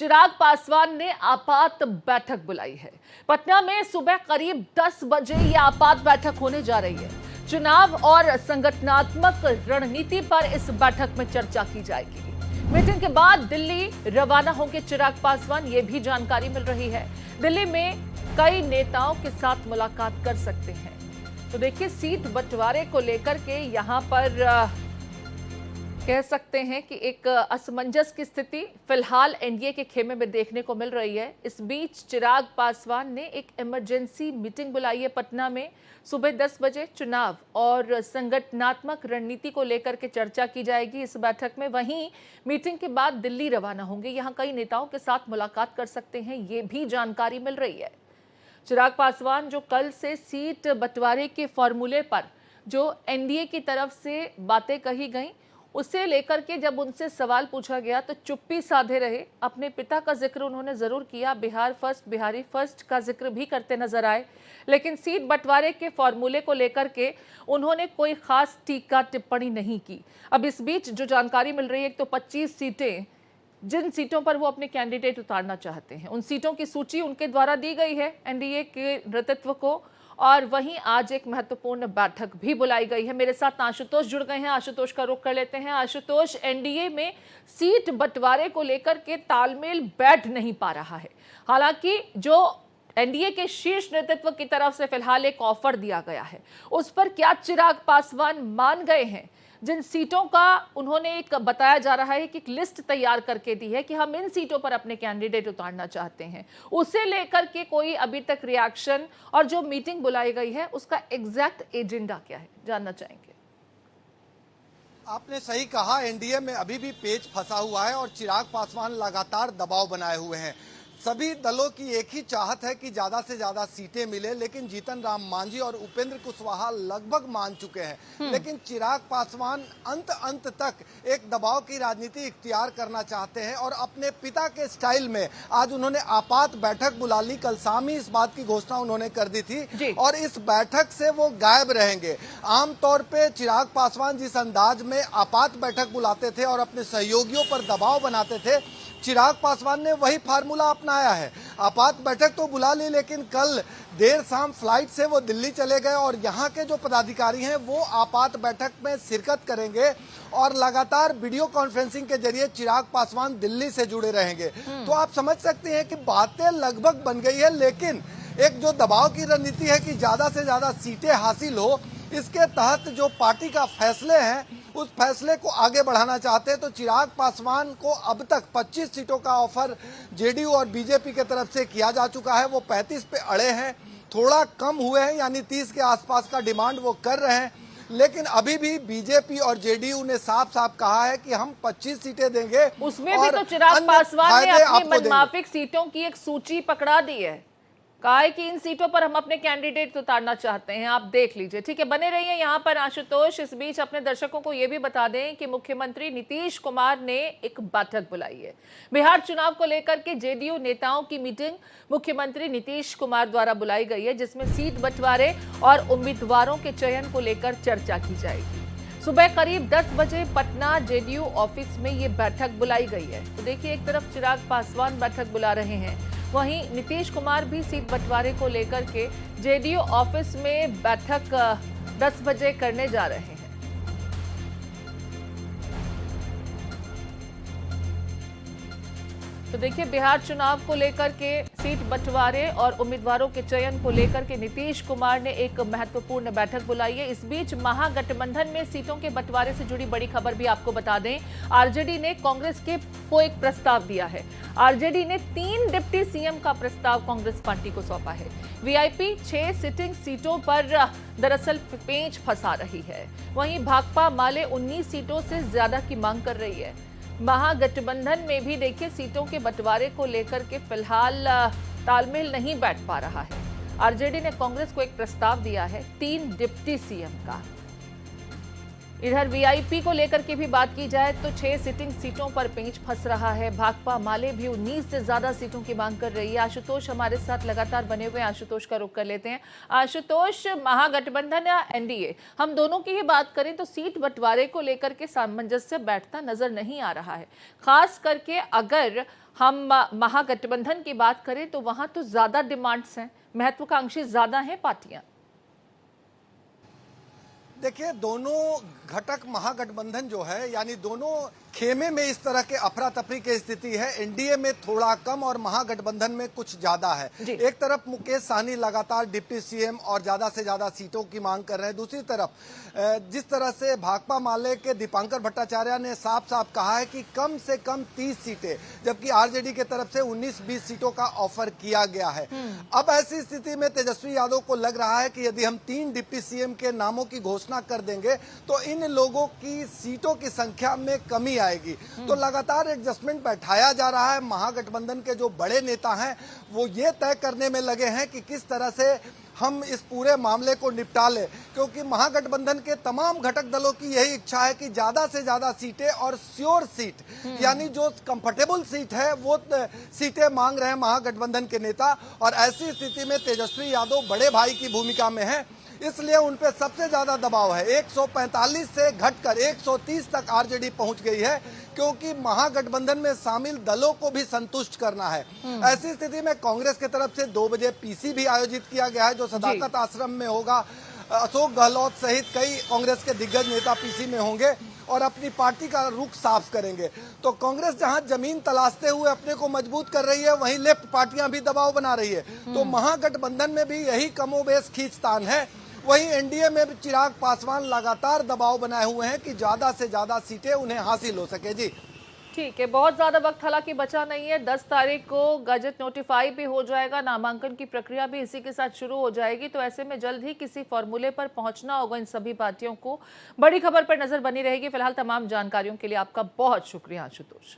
चिराग पासवान ने आपात बैठक बुलाई है। पटना में सुबह करीब 10 बजे ये आपात बैठक होने जा रही है। चुनाव और संगठनात्मक रणनीति पर इस बैठक में चर्चा की जाएगी। मीटिंग के बाद दिल्ली रवाना होंगे चिराग पासवान, ये भी जानकारी मिल रही है। दिल्ली में कई नेताओं के साथ मुलाकात कर सकते हैं। तो देखिए, सीट बंटवारे को लेकर के यहां पर कह सकते हैं कि एक असमंजस की स्थिति फिलहाल एनडीए के खेमे में देखने को मिल रही है। इस बीच चिराग पासवान ने एक इमरजेंसी मीटिंग बुलाई है पटना में। सुबह 10 बजे चुनाव और संगठनात्मक रणनीति को लेकर के चर्चा की जाएगी इस बैठक में। वहीं मीटिंग के बाद दिल्ली रवाना होंगे, यहां कई नेताओं के साथ मुलाकात कर सकते हैं, ये भी जानकारी मिल रही है। चिराग पासवान जो कल से सीट बंटवारे के फॉर्मूले पर जो एनडीए की तरफ से बातें कही गई, उसे लेकर के जब उनसे सवाल पूछा गया तो चुप्पी साधे रहे। अपने पिता का जिक्र उन्होंने जरूर किया, बिहार फर्स्ट, बिहारी फर्स्ट का जिक्र भी करते नजर आए, लेकिन सीट बंटवारे के फॉर्मूले को लेकर के उन्होंने कोई खास टीका टिप्पणी नहीं की। अब इस बीच जो जानकारी मिल रही है, तो 25 सीटें, जिन सीटों पर वो अपने कैंडिडेट उतारना चाहते हैं, उन सीटों की सूची उनके द्वारा दी गई है एनडीए के नेतृत्व को। और वहीं आज एक महत्वपूर्ण बैठक भी बुलाई गई है। मेरे साथ आशुतोष जुड़ गए हैं, आशुतोष का रुख कर लेते हैं। आशुतोष, एनडीए में सीट बंटवारे को लेकर के तालमेल बैठ नहीं पा रहा है। हालांकि जो एनडीए के शीर्ष नेतृत्व की तरफ से फिलहाल एक ऑफर दिया गया है, उस पर क्या चिराग पासवान मान गए हैं? जिन सीटों का उन्होंने एक बताया जा रहा है कि एक लिस्ट तैयार करके दी है कि हम इन सीटों पर अपने कैंडिडेट उतारना चाहते हैं, उसे लेकर के कोई अभी तक रिएक्शन, और जो मीटिंग बुलाई गई है उसका एग्जैक्ट एजेंडा क्या है, जानना चाहेंगे। आपने सही कहा, एनडीए में अभी भी पेच फंसा हुआ है और चिराग पासवान लगातार दबाव बनाए हुए हैं। सभी दलों की एक ही चाहत है कि ज्यादा से ज्यादा सीटें मिले, लेकिन जीतन राम मांझी और उपेंद्र कुशवाहा लगभग मान चुके हैं। लेकिन चिराग पासवान अंत तक एक दबाव की राजनीति इख्तियार करना चाहते हैं और अपने पिता के स्टाइल में आज उन्होंने आपात बैठक बुला ली। कल शाम ही इस बात की घोषणा उन्होंने कर दी थी और इस बैठक से वो गायब रहेंगे। आमतौर पे चिराग पासवान जिस अंदाज में आपात बैठक बुलाते थे और अपने सहयोगियों पर दबाव बनाते थे, चिराग पासवान ने वही फार्मूला अपनाया है। आपात बैठक तो बुला ली, लेकिन कल देर शाम फ्लाइट से वो दिल्ली चले गए और यहाँ के जो पदाधिकारी हैं वो आपात बैठक में शिरकत करेंगे और लगातार वीडियो कॉन्फ्रेंसिंग के जरिए चिराग पासवान दिल्ली से जुड़े रहेंगे। तो आप समझ सकते हैं कि बातें लगभग बन गई है, लेकिन एक जो दबाव की रणनीति है कि ज्यादा से ज्यादा सीटें हासिल हो, इसके तहत जो पार्टी का फैसले हैं उस फैसले को आगे बढ़ाना चाहते हैं। तो चिराग पासवान को अब तक 25 सीटों का ऑफर जेडीयू और बीजेपी की तरफ से किया जा चुका है। वो 35 पे अड़े हैं, थोड़ा कम हुए हैं, यानी 30 के आसपास का डिमांड वो कर रहे हैं। लेकिन अभी भी बीजेपी और जेडीयू ने साफ साफ कहा है कि हम 25 सीटें देंगे। उसमें भी तो चिराग पासवान ने अपनी मनमाफिक सीटों की एक सूची पकड़ा दी है, कहा है कि इन सीटों पर हम अपने कैंडिडेट उतारना चाहते हैं, आप देख लीजिए। ठीक है, बने रहिए यहाँ पर आशुतोष। इस बीच अपने दर्शकों को यह भी बता दें कि मुख्यमंत्री नीतीश कुमार ने एक बैठक बुलाई है। बिहार चुनाव को लेकर के जेडीयू नेताओं की मीटिंग मुख्यमंत्री नीतीश कुमार द्वारा बुलाई गई है, जिसमें सीट बंटवारे और उम्मीदवारों के चयन को लेकर चर्चा की जाएगी। सुबह करीब 10 बजे पटना जेडीयू ऑफिस में ये बैठक बुलाई गई है। तो देखिए, एक तरफ चिराग पासवान बैठक बुला रहे हैं, वहीं नीतीश कुमार भी सीट बंटवारे को लेकर के जेडीयू ऑफिस में बैठक 10 बजे करने जा रहे हैं। तो देखिए, बिहार चुनाव को लेकर के सीट बंटवारे और उम्मीदवारों के चयन को लेकर के नीतीश कुमार ने एक महत्वपूर्ण बैठक बुलाई है। इस बीच महागठबंधन में सीटों के बंटवारे से जुड़ी बड़ी खबर भी आपको बता दें। आरजेडी ने कांग्रेस को एक प्रस्ताव दिया है। आरजेडी ने 3 डिप्टी सीएम का प्रस्ताव कांग्रेस पार्टी को सौंपा है। वीआईपी 6 सिटिंग सीटों पर दरअसल पेंच फंसा रही है। वहीं भाकपा माले 19 सीटों से ज्यादा की मांग कर रही है। महागठबंधन में भी देखिए, सीटों के बंटवारे को लेकर के फिलहाल तालमेल नहीं बैठ पा रहा है। आरजेडी ने कांग्रेस को एक प्रस्ताव दिया है 3 डिप्टी सीएम का। इधर वीआईपी को लेकर के भी बात की जाए तो 6 सिटिंग सीटों पर पेंच फंस रहा है। भाकपा माले भी 19 से ज्यादा सीटों की मांग कर रही है। आशुतोष हमारे साथ लगातार बने हुए, आशुतोष का रुख कर लेते हैं। आशुतोष, महागठबंधन या एनडीए, हम दोनों की ही बात करें तो सीट बंटवारे को लेकर के सामंजस्य बैठता नजर नहीं आ रहा है। खास करके अगर हम महागठबंधन की बात करें तो वहां तो ज्यादा डिमांड्स हैं, महत्वाकांक्षी ज्यादा हैं पार्टियां। देखिए, दोनों घटक महागठबंधन जो है, यानी दोनों खेमे में इस तरह के अफरा तफरी की स्थिति है। एनडीए में थोड़ा कम और महागठबंधन में कुछ ज्यादा है। एक तरफ मुकेश सहनी लगातार डिप्टी सीएम और ज्यादा से ज्यादा सीटों की मांग कर रहे हैं, दूसरी तरफ जिस तरह से भाकपा माले के दीपांकर भट्टाचार्य ने साफ साफ कहा है कि कम से कम 30 सीटें, जबकि आरजेडी की तरफ से 19-20 सीटों का ऑफर किया गया है। अब ऐसी स्थिति में तेजस्वी यादव को लग रहा है कि यदि हम 3 डिप्टी सीएम के नामों की घोषणा कर देंगे तो इन लोगों की सीटों की संख्या में कमी आएगी। तो लगातार एडजस्टमेंट बैठाया जा रहा है। महागठबंधन के जो बड़े नेता हैं वो ये तय करने में लगे हैं कि किस तरह से हम इस पूरे मामले को निपटा लें, क्योंकि महागठबंधन के तमाम घटक दलों की यही इच्छा है कि ज्यादा से ज्यादा सीटें और श्योर सीट, यानी जो कंफर्टेबल सीट है वो सीटें मांग रहे हैं महागठबंधन के नेता। और ऐसी स्थिति में तेजस्वी यादव बड़े भाई की भूमिका में है, इसलिए उन पे सबसे ज्यादा दबाव है। 145 से घटकर 130 तक आरजेडी पहुंच गई है, क्योंकि महागठबंधन में शामिल दलों को भी संतुष्ट करना है। ऐसी स्थिति में कांग्रेस की तरफ से 2 बजे पीसी भी आयोजित किया गया है, जो सदाकत आश्रम में होगा। अशोक गहलोत सहित कई कांग्रेस के दिग्गज नेता पीसी में होंगे और अपनी पार्टी का रुख साफ करेंगे। तो कांग्रेस जहां जमीन तलाशते हुए अपने को मजबूत कर रही है, वहीं लेफ्ट पार्टियां भी दबाव बना रही है। तो महागठबंधन में भी यही कमोबेश खींचतान है। वहीं एनडीए में भी चिराग पासवान लगातार दबाव बनाए हुए हैं कि ज्यादा से ज्यादा सीटें उन्हें हासिल हो सके। जी ठीक है, बहुत ज्यादा वक्त हालांकि बचा नहीं है। 10 तारीख को गजट नोटिफाई भी हो जाएगा, नामांकन की प्रक्रिया भी इसी के साथ शुरू हो जाएगी। तो ऐसे में जल्द ही किसी फॉर्मूले पर पहुंचना होगा इन सभी पार्टियों को। बड़ी खबर पर नजर बनी रहेगी। फिलहाल तमाम जानकारियों के लिए आपका बहुत शुक्रिया आशुतोष।